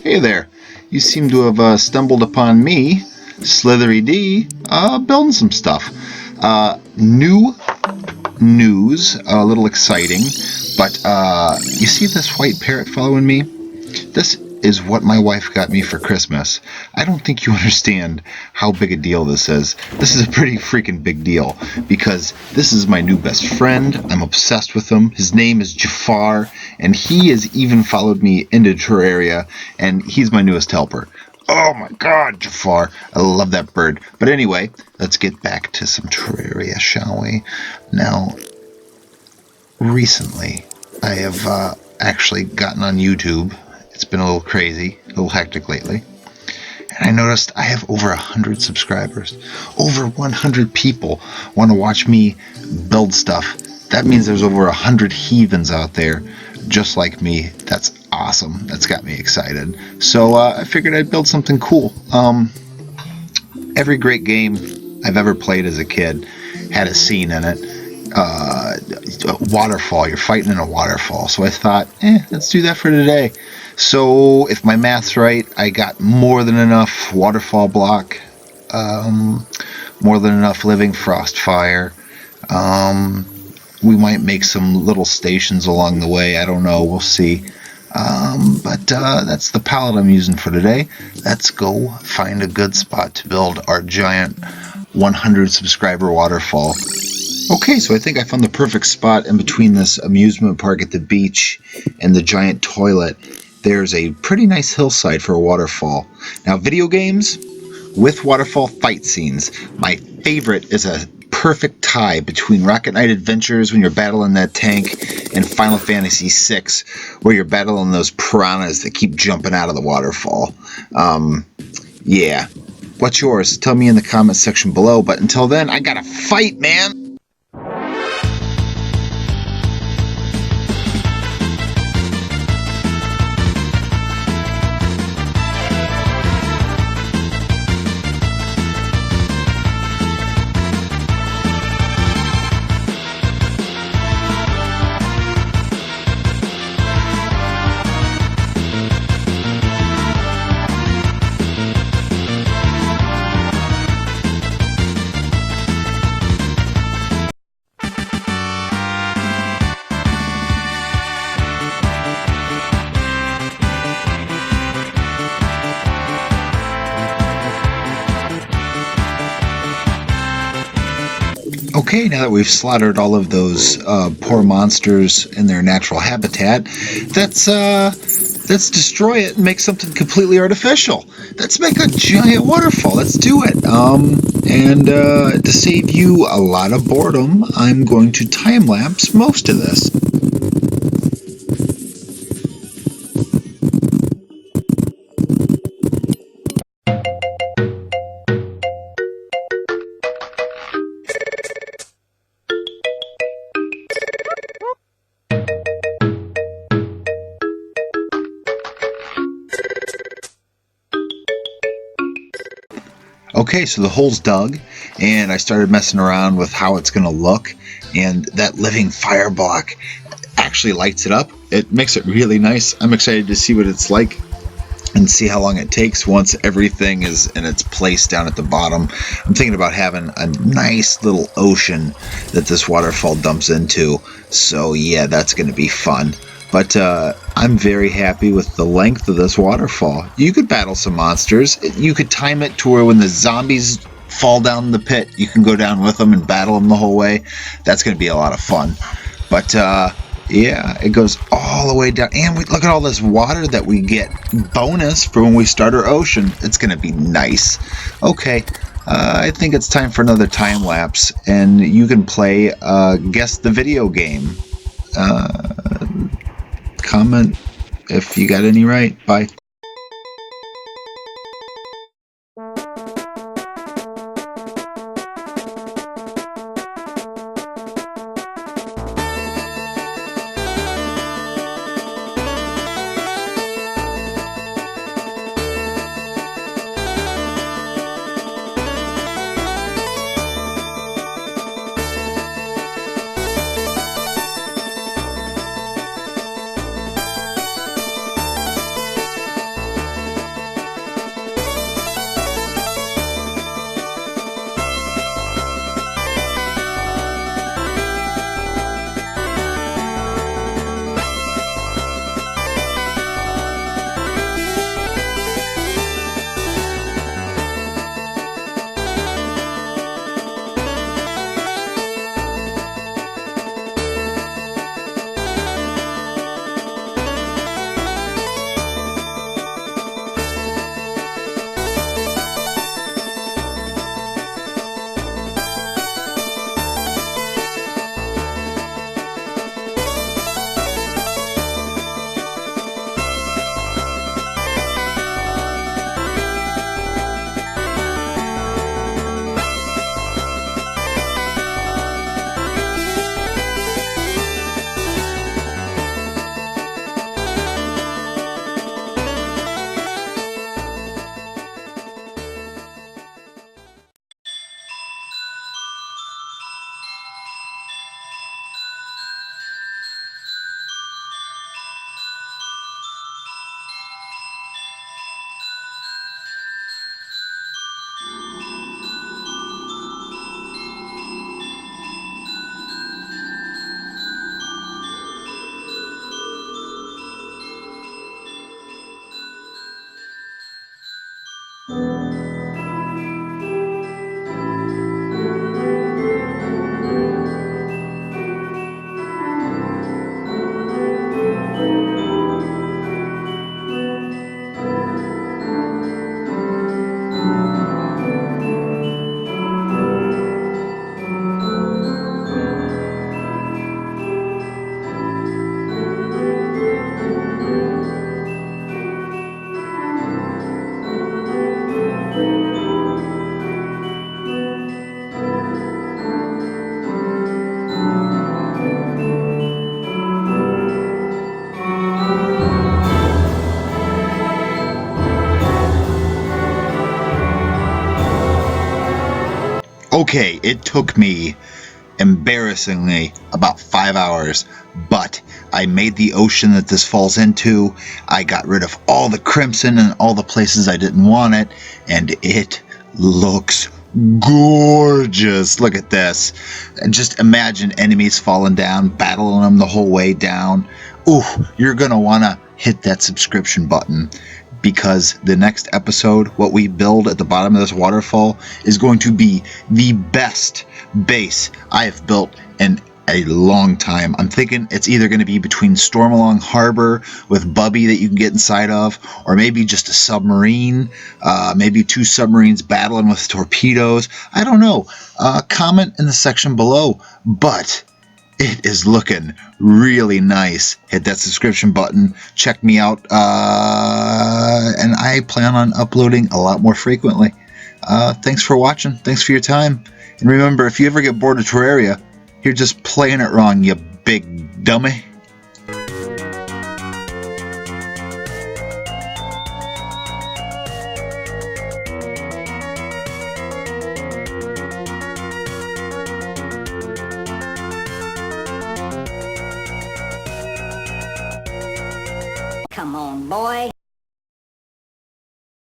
Hey there, you seem to have stumbled upon me, Slithery D, building some stuff. New news, a little exciting, but you see this white parrot following me? This is what my wife got me for Christmas. I don't think you understand how big a deal this is. This is a pretty freaking big deal because this is my new best friend. I'm obsessed with him. His name is Jafar, and he has even followed me into Terraria, and he's my newest helper. Oh my god, Jafar. I love that bird. But anyway, let's get back to some Terraria, shall we? Now, recently, I have actually gotten on YouTube. It's been a little crazy, a little hectic lately. And I noticed I have over 100 subscribers. Over 100 people want to watch me build stuff. That means there's over 100 heathens out there just like me. That's awesome. That's got me excited. So I figured I'd build something cool. Every great game I've ever played as a kid had a scene in it. Waterfall. You're fighting in a waterfall. So I thought, let's do that for today. So if my math's right, I got more than enough waterfall block, more than enough living frost fire. We might make some little stations along the way. I don't know. We'll see. But that's the palette I'm using for today. Let's go find a good spot to build our giant 100 subscriber waterfall. Okay, so I think I found the perfect spot in between this amusement park at the beach and the giant toilet. There's a pretty nice hillside for a waterfall. Now, video games with waterfall fight scenes. My favorite is a perfect tie between Rocket Knight Adventures when you're battling that tank and Final Fantasy VI where you're battling those piranhas that keep jumping out of the waterfall. Yeah. What's yours? Tell me in the comments section below. But until then, I gotta fight, man! Okay, now that we've slaughtered all of those poor monsters in their natural habitat, let's destroy it and make something completely artificial. Let's make a giant waterfall. Let's do it. And to save you a lot of boredom, I'm going to time-lapse most of this. Okay, so the hole's dug, and I started messing around with how it's going to look, and that living fire block actually lights it up. It makes it really nice. I'm excited to see what it's like and see how long it takes once everything is in its place down at the bottom. I'm thinking about having a nice little ocean that this waterfall dumps into, so yeah, that's going to be fun. But I'm very happy with the length of this waterfall. You could battle some monsters. You could time it to where when the zombies fall down the pit, you can go down with them and battle them the whole way. That's going to be a lot of fun. But yeah, it goes all the way down. And look at all this water that we get bonus for when we start our ocean. It's going to be nice. Okay, I think it's time for another time lapse. And you can play Guess the Video Game. Comment if you got any right. Bye. Okay, it took me, embarrassingly, about 5 hours, but I made the ocean that this falls into. I got rid of all the crimson and all the places I didn't want it, and it looks gorgeous. Look at this. And just imagine enemies falling down, battling them the whole way down. Ooh, you're going to want to hit that subscription button, because the next episode, what we build at the bottom of this waterfall, is going to be the best base I have built in a long time. I'm thinking it's either going to be between Stormalong Harbor with Bubby that you can get inside of, or maybe just a submarine, maybe 2 submarines battling with torpedoes. I don't know. Comment in the section below. But it is looking really nice. Hit that subscription button. Check me out. And I plan on uploading a lot more frequently. Thanks for watching. Thanks for your time. And remember, if you ever get bored of Terraria, you're just playing it wrong, you big dummy.